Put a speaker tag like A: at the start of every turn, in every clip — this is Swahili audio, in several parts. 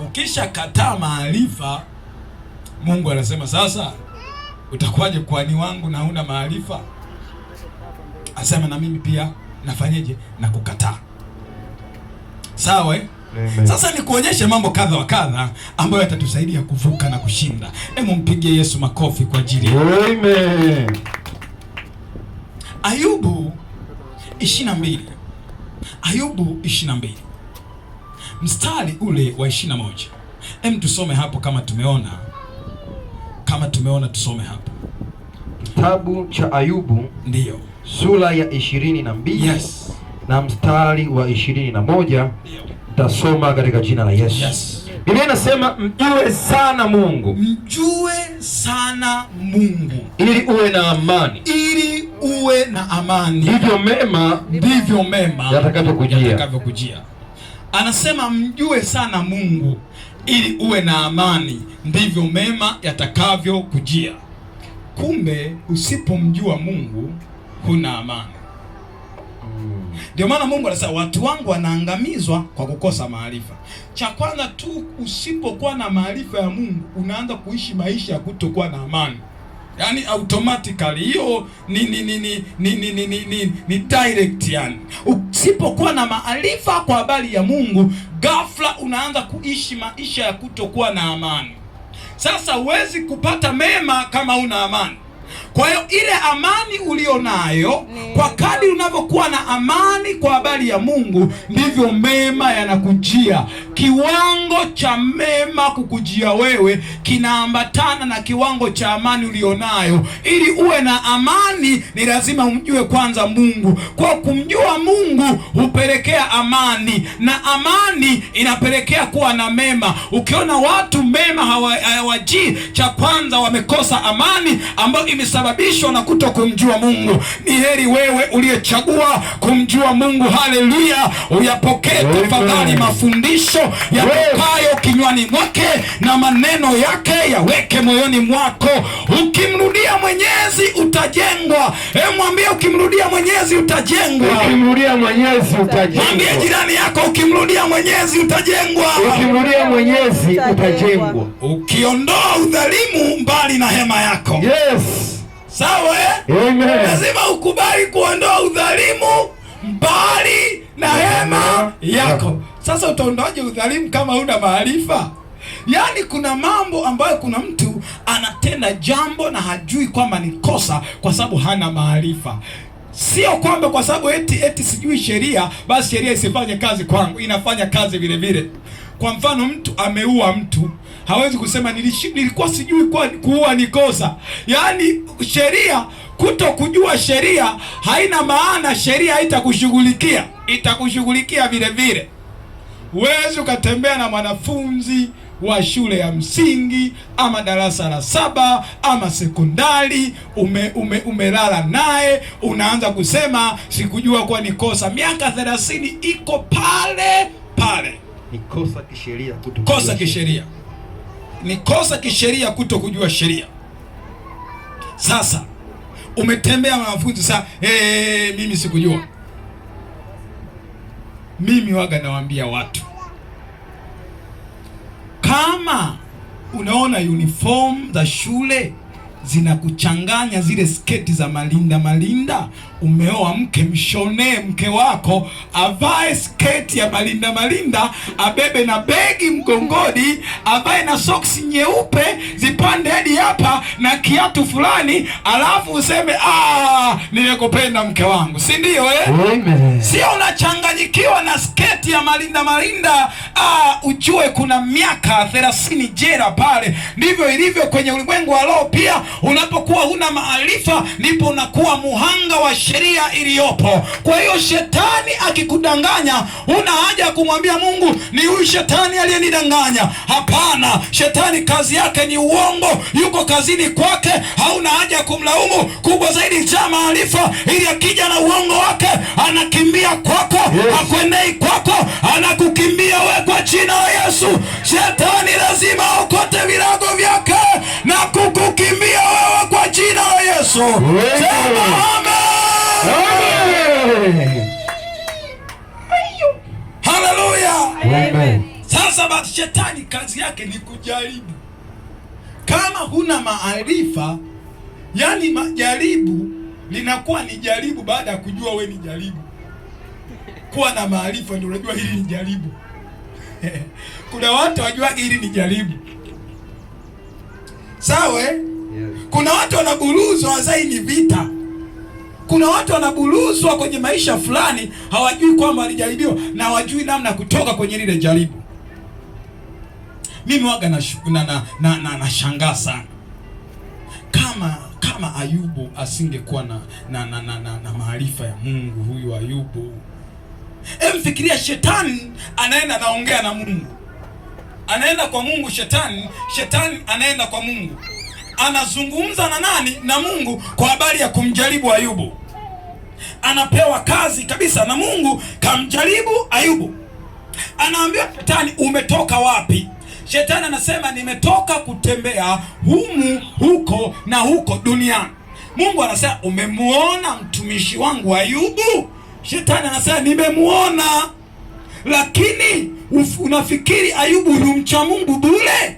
A: Ukisha kataa maarifa, Mungu anasema sasa utakuwaje kwani wangu na huna maarifa? Asema na mimi pia nafanyeje? Na kukataa. Sawa eh? Sasa ni kuonyesha mambo kadha wa kadha ambayo yatatusaidia kuvuka na kushinda. Hebu mpigie Yesu makofi kwa ajili.
B: Amen.
A: Ayubu 22. Ayubu 22. Mstari ule wa 21. Hem, tusome hapo kama tumeona. Kama tumeona tusome hapo.
B: Kitabu cha Ayubu
A: ndiyo
B: sura ya 22.
A: Yes.
B: Na mstari wa 21. Tasoma katika jina la Yesu.
A: Yes.
B: Biblia inasema mjue sana Mungu.
A: Mjue sana Mungu
B: ili uwe na amani.
A: Ili uwe na amani.
B: Ndivyo mema
A: yatakavyokujia. Anasema mjue sana Mungu ili uwe na amani, ndivyo mema yatakavyokujia. Kumbe usipomjua Mungu huna amani. Ndio maana Mungu anasema watu wangu wanaangamizwa kwa kukosa maarifa. Cha kwanza tu, usipokuwa na maarifa ya Mungu unaanza kuishi maisha ya kutokuwa na amani. Yaani automatically hiyo ni direct yani. Usipokuwa na maarifa kwa habari ya Mungu, ghafla unaanza kuishi maisha ya kutokuwa na amani. Sasa huwezi kupata mema kama una amani. Kwa hiyo ile amani ulionayo, kwa kadri unavyokuwa na amani kwa habari ya Mungu, ndivyo mema yanakujia. Kiwango cha mema kukujia wewe kinaambatana na kiwango cha amani ulionayo. Ili uwe na amani ni lazima umjue kwanza Mungu. Kwa kumjua Mungu hupelekea amani, na amani inapelekea kuwa na mema. Ukiona watu mema hawajii, cha kwanza wamekosa amani ambayo imesababishwa na kuto kumjua Mungu. Ni heri wewe uliyechagua kumjua Mungu. Haleluya! Uyapokee tafadhali mafundisho yatokayo kinywani mwake na maneno yake yaweke moyoni mwako. Ukimrudia Mwenyezi utajengwa. Mwambie ukimrudia Mwenyezi utajengwa.
B: Ukimrudia Mwenyezi utajengwa.
A: Mwambie jirani yako ukimrudia Mwenyezi utajengwa.
B: Ukimrudia Mwenyezi utajengwa.
A: Ukiondoa udhalimu mbali na hema yako.
B: Yes.
A: Sawa eh?
B: Amen.
A: Lazima ukubali kuondoa udhalimu mbali na hema yako. Sasa utaondoaje udhalimu kama huna maarifa? Yaani kuna mambo ambayo kuna mtu anatenda jambo na hajui kwamba ni kosa kwa sababu hana maarifa. Sio kwamba kwa sababu eti sijui sheria basi sheria isifanye kazi kwangu. Inafanya kazi vile vile. Kwa mfano mtu ameua mtu, hawezi kusema nilikuwa sijui kwa kuua ni kosa. Yaani sheria, kuto kujua sheria haina maana sheria haitakushughulikia. Itakushughulikia vile vile. Huwezi ukatembea na mwanafunzi wa shule ya msingi ama darasa la 7 ama sekondari, umelala naye unaanza kusema sikujua kwa ni kosa. Miaka 30 iko pale pale.
B: Ni kosa kisheria kuto.
A: Kosa kisheria. Ni kosa kisheria kuto kujua sheria. Sasa umetembea na wanafunzi sasa, mimi sikujua. Mimi waga nawaambia watu, kama unaona uniform za shule zinakuchanganya, zile sketi za malinda, umeoa mke, mshonee mke wako avae sketi ya malinda, abebe na begi mgongoni, avae na soksi nyeupe zipande hadi hapa na kiatu fulani, alafu useme nimekupenda mke wangu, si ndio eh?
B: Amen.
A: Sio unachanganyikiwa na sketi ya malinda, ujue kuna miaka 30 jela pale. Ndivyo ilivyo kwenye ulimwengu wa roho pia. Unapokuwa huna maarifa, ndipo unakuwa muhanga wa sheria iliyopo. Kwa hiyo shetani akikudanganya, huna haja ya kumwambia Mungu ni huyu shetani aliyenidanganya. Hapana, shetani kazi yake ni uongo, yuko kazini kwake, hauna haja ya kumlaumu. Kubwa zaidi cha maarifa, ili akija na uongo wake anakimbia kwako. Yes. Hakwendei kwako, anakukimbia wewe kwa jina la Yesu. Shetani lazima aokote virago vyake na kukukimbia wewe kwa jina la Yesu. Sema amen. Haleluya.
B: Amen.
A: Sasa basi shetani kazi yake ni kujaribu. Kama huna maarifa, yani majaribu linakuwa ni jaribu baada ya kujua we ni jaribu. Kuwa na maarifa ndio unajua hili ni jaribu. Kuna watu wajua hili ni jaribu. Sawa? Yes. Kuna watu wanaburuzwa wazai ni vita. Kuna watu wanaburuzwa kwenye maisha fulani hawajui kwamba walijaribiwa na hawajui namna kutoka kwenye lile jaribu. Mimi waga nashangaa sana. Kama Ayubu asingekuwa na maarifa ya Mungu, huyu Ayubu. Fikiria shetani anaenda naongea na Mungu. Anaenda kwa Mungu shetani anaenda kwa Mungu. Anazungumza na nani? Na Mungu kwa habari ya kumjaribu Ayubu. Anapewa kazi kabisa na Mungu kamjaribu Ayubu. Anaambia shetani, umetoka wapi? Shetani anasema nimetoka kutembea humu huko na huko duniani. Mungu anasema umemuona mtumishi wangu Ayubu? Shetani anasema nimemuona. Lakini unafikiri Ayubu humcha Mungu bure?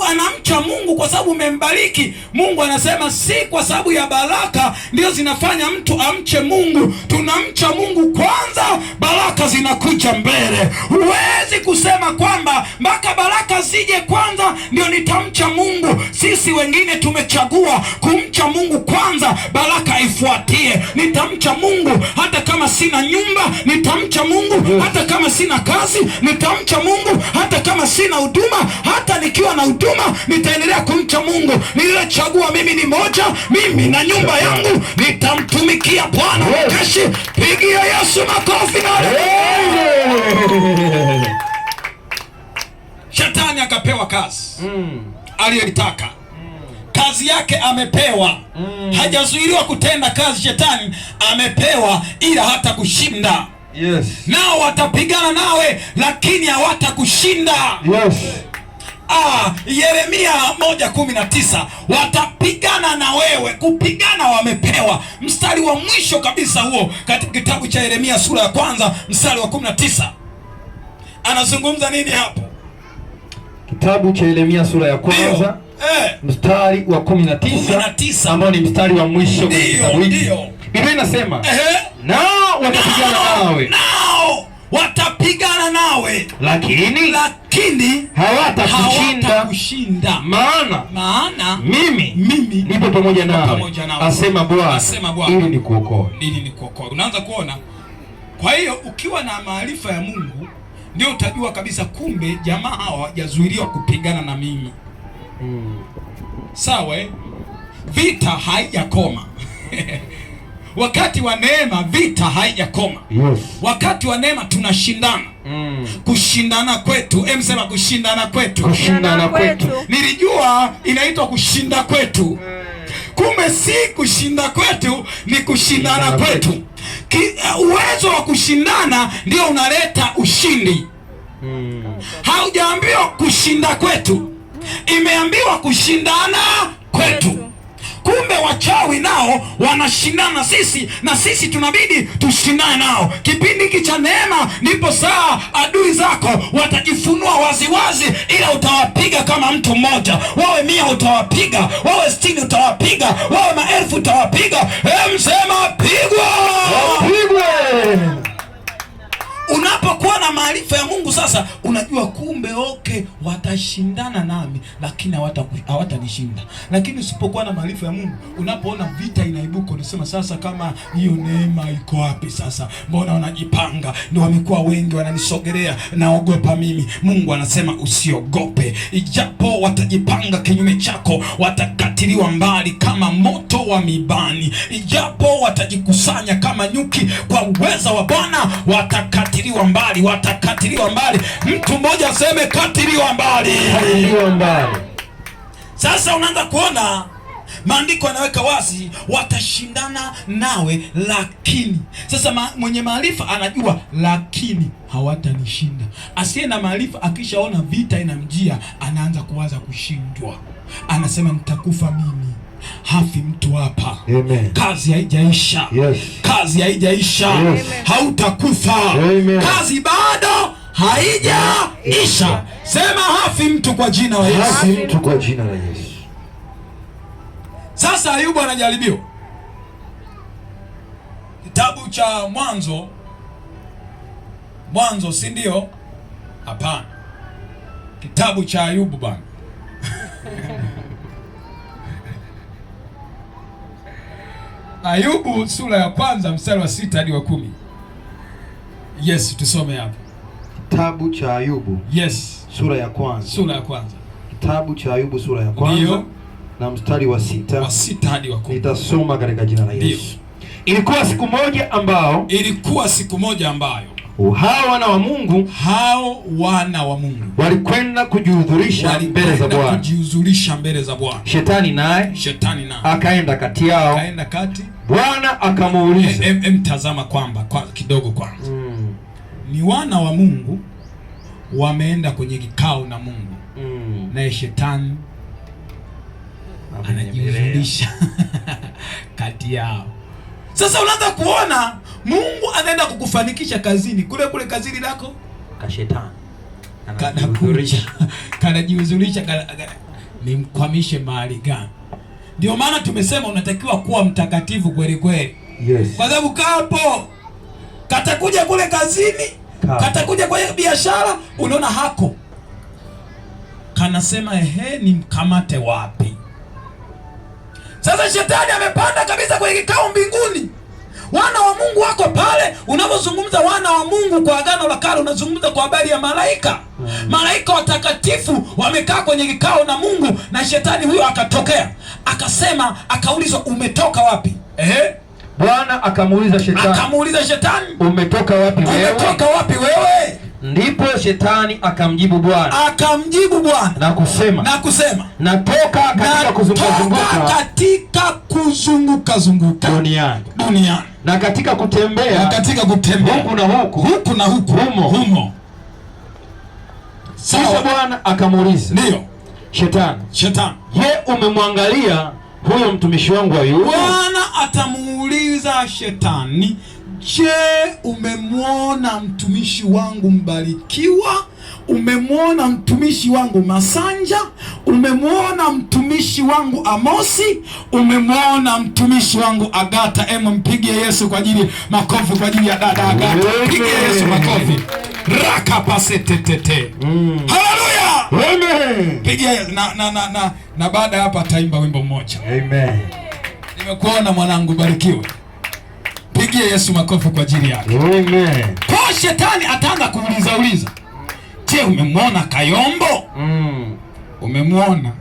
A: Anamcha Mungu kwa sababu umembariki. Mungu anasema si kwa sababu ya baraka ndio zinafanya mtu amche Mungu. Tunamcha Mungu kwanza, baraka zinakuja mbele. Huwezi kusema kwamba mpaka baraka zije kwanza ndio nitamcha Mungu. Sisi wengine tumechagua kumcha Mungu kwanza, baraka ifuatie. Nitamcha Mungu hata kama sina nyumba, nitamcha Mungu hata kama sina kazi, nitamcha Mungu hata kama sina huduma, hata nikiwa na huduma nitaendelea kumcha Mungu. Nilichagua mimi ni moja, mimi na nyumba yangu nitamtumikia Bwana. Keshi pigia Yesu makofi na Shetani akapewa kazi aliyotaka. Kazi yake amepewa. Hajazuiliwa kutenda kazi shetani amepewa, ila hata kushinda. Yes. Nao watapigana nawe lakini hawatakushinda. Yes. Yeremia 1:19 watapigana na wewe. Kupigana wamepewa. Mstari wa mwisho kabisa huo katika kitabu cha Yeremia sura ya 1 mstari wa 19. Anazungumza nini hapo?
B: Kitabu cha Yeremia sura ya 1 mstari wa 19 ambao ni mstari wa mwisho wa kitabu hiki. Biblia inasema nao watapigana nawe lakini hawatakushinda, maana mimi nipo pamoja nawe, asema Bwana, ili nikuokoe.
A: Unaanza kuona. Kwa hiyo ukiwa na maarifa ya Mungu ndio utajua kabisa, kumbe jamaa hawa hawajazuiliwa kupigana na mimi. Sawa? Vita haijakoma. Wakati wa neema vita haijakoma. Yes. Wakati wa neema tunashindana. Kushindana kwetu, sema kushindana kwetu.
B: Kushindana kwetu.
A: Nilijua inaitwa kushinda kwetu. Kumbe si kushinda kwetu, ni kushindana kwetu. Uwezo wa kushindana ndio unaleta ushindi. Haujaambiwa kushinda kwetu, imeambiwa kushindana kwetu. Kumbe wachawi nao wanashindana sisi, na sisi tunabidi tushindane nao. Kipindi hiki cha neema ndipo saa adui zako watajifunua waziwazi, ila utawapiga kama mtu mmoja. Wawe 100 utawapiga, wawe 60 utawapiga, wawe 1000 utawapiga. Msema pigwa, pigwe. Unapokuwa na maarifa ya Mungu sasa unajua kumbe watashindana nami lakini hawatanishinda. Lakini usipokuwa na maarifa ya Mungu, unapoona vita inaibuka unasema sasa, kama hiyo neema iko wapi sasa? Mbona wanajipanga? Ndio wamekuwa wengi wananisogelea, naogopa mimi. Mungu anasema usiogope. Ijapo watajipanga kinyume chako, watakatiliwa mbali kama moto wa mibani. Ijapo watajikusanya kama nyuki, kwa uweza wa Bwana watakatiliwa mbali, watakatiliwa mbali. Mtu mmoja aseme katiliwa mbali.
B: Katiliwa mbali.
A: Sasa unaanza kuona maandiko yanaweka wazi watashindana nawe lakini. Sasa mwenye maarifa anajua lakini hawatanishinda. Asiye na maarifa akishaona vita inamjia anaanza kuwaza kushindwa. Anasema nitakufa mimi. Hafi mtu hapa.
B: Amen.
A: Kazi haijaisha.
B: Yes.
A: Kazi haijaisha.
B: Yes.
A: Hautakufa.
B: Amen.
A: Kazi bado haijaisha. Sema hafi mtu kwa jina la Yesu.
B: Hafi mtu kwa jina la Yesu.
A: Sasa Ayubu anajaribiwa. Kitabu cha Mwanzo, si ndio? Hapana. Kitabu cha Ayubu bwana. Ayubu sura ya kwanza mstari wa 6 hadi wa 10. Yes, tusome hapo.
B: Kitabu cha Ayubu.
A: Yes.
B: Sura ya kwanza. Kitabu cha Ayubu sura ya kwanza.
A: Ndio.
B: Na mstari wa 6
A: hadi wa 10.
B: Nitasoma katika jina la Yesu. Ilikuwa siku moja ambayo hao wana wa Mungu walikwenda kujihudhurisha mbele za Bwana. Shetani naye akaenda kati yao. Bwana akamuuliza.
A: Mtazama kwamba kidogo kwanza. Ni wana wa Mungu wameenda kwenye kikao na Mungu. Naye shetani anajihudhurisha kati yao. Sasa unaanza kuona Mungu anaenda kukufanikisha kazini. Kule kazini lako
B: kashetani
A: kanajihudhurisha nimkwamishe mahali gani? Ndio maana tumesema unatakiwa kuwa mtakatifu kweli kweli.
B: Yes.
A: Kwa sababu kapo katakuja kule kazini, katakuja kwenye biashara, unaona hako kanasema ni mkamate wapi? Sasa shetani amepanda kabisa kwenye kikao mbinguni. Wana wa Mungu wako pale. Unapozungumza wana wa Mungu kwa Agano la Kale, unazungumza kwa habari ya malaika. Malaika watakatifu wamekaa kwenye kikao na Mungu, na shetani huyo akatokea. Akasema, akaulizwa umetoka wapi?
B: Bwana akamuuliza shetani, umetoka wapi wewe? Ndipo shetani akamjibu Bwana na kusema natoka katika kuzunguka duniani na katika kutembea huku na huku humo. Sasa Bwana akamuuliza shetani, je, umemwangalia huyo mtumishi wangu Ayubu?
A: Bwana atamuuliza shetani, je, umemwona mtumishi wangu mbarikiwa? Umemwona mtumishi wangu Masanja? Umemwona mtumishi wangu Amosi? Umemwona mtumishi wangu Agata? Mpigie Yesu kwa ajili makofi kwa ajili ya dada Agata. Pigie Yesu makofi. Rakapasetetete. Haleluya.
B: Amen.
A: Pigie na baada hapa ataimba wimbo mmoja.
B: Amen.
A: Nimekuona mwanangu, barikiwe. Pigie Yesu makofi kwa ajili yake.
B: Amen.
A: Kwa shetani ataanza kuuliza, je, umemwona Kayombo? Umemwona?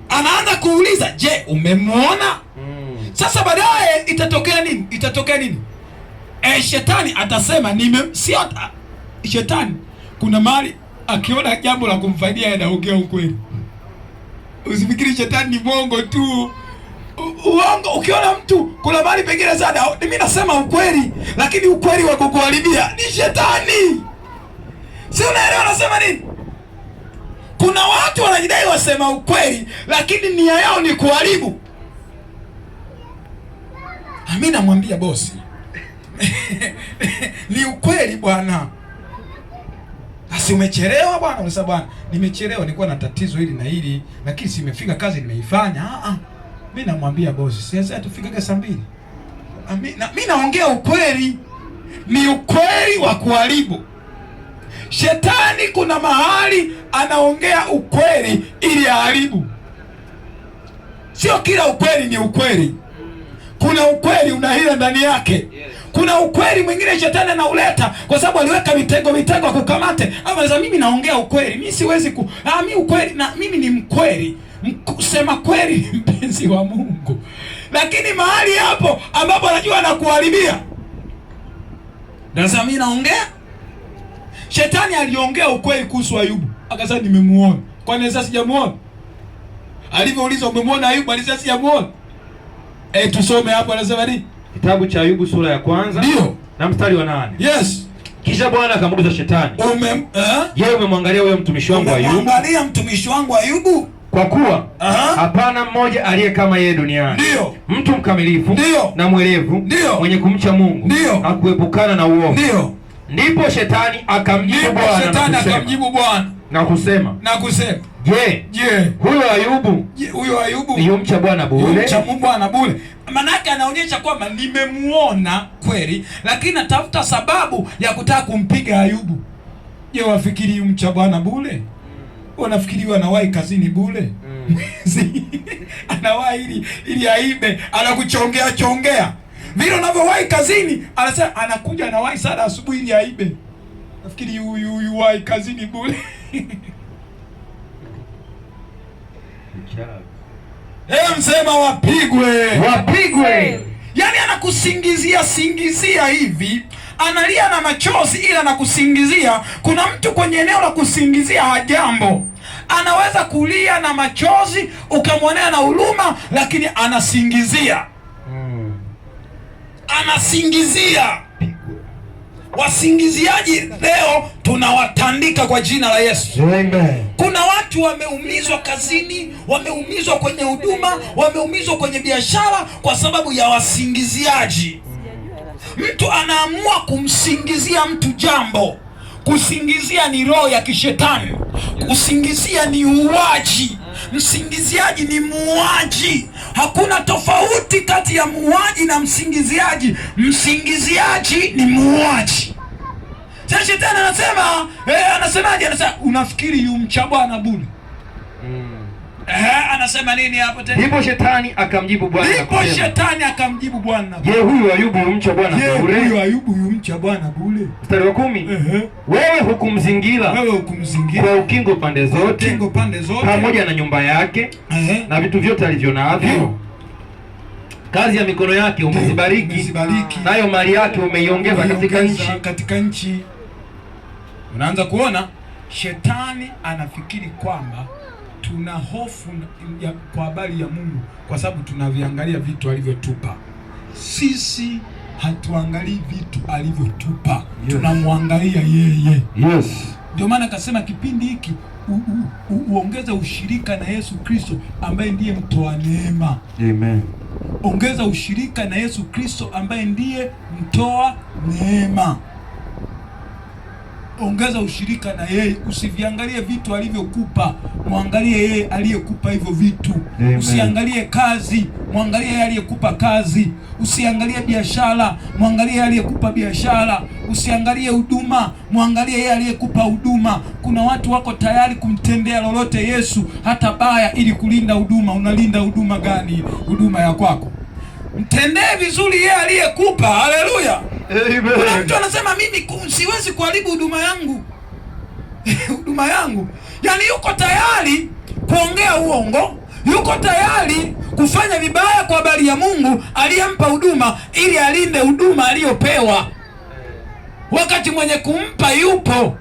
A: Anaanza kuuliza, je, umemwona? Sasa baadaye itatokea nini? Shetani atasema shetani kuna mali akiona jambo la kumfaidia anaongea ukweli. Usifikiri shetani ni mwongo tu. Uongo. Ukiona mtu kuna mali pengine sana, mimi nasema ukweli, lakini ukweli wa kukuharibia ni shetani. Si unaelewa nasema nini? Kuna watu wanajidai wasema ukweli, lakini nia yao ni kuharibu. Mimi namwambia bosi ni ukweli bwana. Asi umechelewa bwana. Unasema bwana, nimechelewa, nilikuwa na tatizo hili na hili, lakini simefika kazi nimeifanya. Mimi namwambia bosi, sasa tufika saa 2. Mimi naongea ukweli. Ni ukweli wa kuharibu. Shetani kuna mahali anaongea ukweli ili aharibu. Sio kila ukweli ni ukweli. Kuna ukweli una hila ndani yake. Kuna ukweli mwingine shetani anauleta kwa sababu aliweka mitego kukamate. Sasa mimi naongea ukweli. Mimi siwezi mimi ukweli, na mimi ni mkweli. Kusema kweli mpenzi wa Mungu. Lakini mahali hapo ambapo anajua anakuharibia. Sasa mimi naongea. Shetani aliongea ukweli kuhusu Ayubu. Akasema nimemuona. Kwani sasa sijamuona? Alivyoulizwa umemwona Ayubu, alisema sijamuona. Tusome hapo anasema nini?
B: Kitabu cha Ayubu sura ya kwanza.
A: Ndio.
B: Na mstari wa 8.
A: Yes.
B: Kisha Bwana akamuuliza shetani, je, umemwangalia huyo mtumishi wangu Ayubu?
A: Umemwangalia mtumishi wangu Ayubu?
B: Kwa kuwa hapana mmoja aliye kama yeye duniani.
A: Ndio.
B: Mtu mkamilifu
A: ndio,
B: na mwelevu,
A: ndio,
B: mwenye kumcha Mungu,
A: ndio,
B: na kuepukana na uovu.
A: Ndio.
B: Ndipo shetani akamjibu Bwana na kusema je, huyo Ayubu yumcha Bwana bure?
A: Manake anaonyesha kwamba nimemuona kweli, lakini natafuta sababu ya kutaka kumpiga Ayubu. Je, wafikiri yumcha Bwana bure? Wanafikiri anawahi kazini bure? Anawahi ili aibe, anakuchongea vile unavyowahi kazini, anasema anakuja anawahi sana asubuhi ili aibe. Nafikiri huyu wahi kazini bure. Msema wapigwe. Yaani anakusingizia hivi, analia na machozi ila anakusingizia. Kuna mtu kwenye eneo la kusingizia hajambo, anaweza kulia na machozi ukamwonea na huruma, lakini anasingizia. Wasingiziaji leo tunawatandika kwa jina la Yesu.
B: Amen.
A: Kuna watu wameumizwa kazini, wameumizwa kwenye huduma, wameumizwa kwenye biashara kwa sababu ya wasingiziaji. Mtu anaamua kumsingizia mtu jambo. Kusingizia ni roho ya kishetani. Kusingizia ni uwaji. Msingiziaji ni muuaji. Hakuna tofauti kati ya muuaji na msingiziaji. Msingiziaji ni muuaji. Sasa shetani anasema, anasemaje? Anasema unafikiri yumcha Bwana bure? Anasema nini hapo tena?
B: Ndipo shetani akamjibu Bwana. Je, huyu Ayubu yumcha Bwana bure? Mstari wa 10. Wewe hukumzingira kwa ukingo pande zote pamoja na nyumba yake na vitu vyote alivyo navyo. Kazi ya mikono yake umezibariki, nayo mali yake umeiongeza katika nchi.
A: Unaanza kuona shetani anafikiri kwamba tuna hofu kwa habari ya Mungu kwa sababu tunaviangalia vitu alivyotupa. Sisi hatuangalii vitu alivyotupa, tunamwangalia yeye. Ndio maana akasema kipindi hiki uongeza ushirika na Yesu Kristo ambaye ndiye mtoa neema.
B: Amen.
A: Ongeza ushirika na Yesu Kristo ambaye ndiye mtoa neema. Ongeza ushirika na yeye. Usiviangalie vitu alivyokupa, muangalie yeye aliyekupa hivyo vitu. Amen. Usiangalie kazi, muangalie yeye aliyekupa kazi. Usiangalie biashara, muangalie yeye aliyekupa biashara. Usiangalie huduma, muangalie yeye aliyekupa huduma. Kuna watu wako tayari kumtendea lolote Yesu, hata baya, ili kulinda huduma. Unalinda huduma gani? Huduma ya kwako. Mtendee vizuri yeye aliyekupa. Haleluya. Kuna mtu anasema mimi siwezi kuharibu huduma yangu. Huduma yangu. Yaani yuko tayari kuongea uongo, yuko tayari kufanya vibaya kwa habari ya Mungu aliyempa huduma ili alinde huduma aliyopewa. Wakati mwenye kumpa yupo.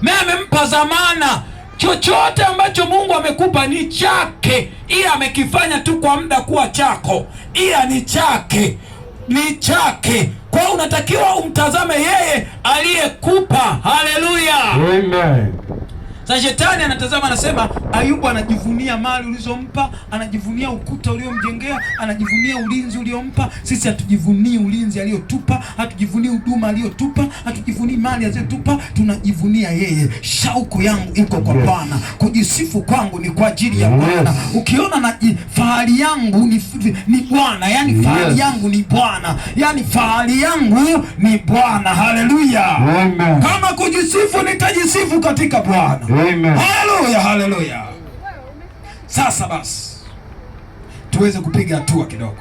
A: Mimi amempa zamana. Chochote ambacho Mungu amekupa ni chake, ila amekifanya tu kwa muda kuwa chako, ila ni chake. Kwa unatakiwa umtazame yeye aliyekupa. Haleluya.
B: Amen.
A: Sasa shetani anatazama, anasema Ayubu anajivunia mali ulizompa, anajivunia ukuta uliomjengea, anajivunia ulinzi uliompa. Sisi hatujivunii ulinzi aliyotupa, hatujivunii huduma aliyotupa, hatujivunii mali aliyotupa, tunajivunia yeye. Shauku yangu iko kwa Bwana, kujisifu kwangu ni kwa ajili ya Bwana. Ukiona na fahari yangu ni Bwana, yani fahari yangu ni Bwana, yani fahari yangu ni Bwana. Haleluya.
B: Amen.
A: Kama kujisifu nitajisifu katika Bwana.
B: Amen.
A: Haleluya. Sasa basi tuweze kupiga hatua kidogo.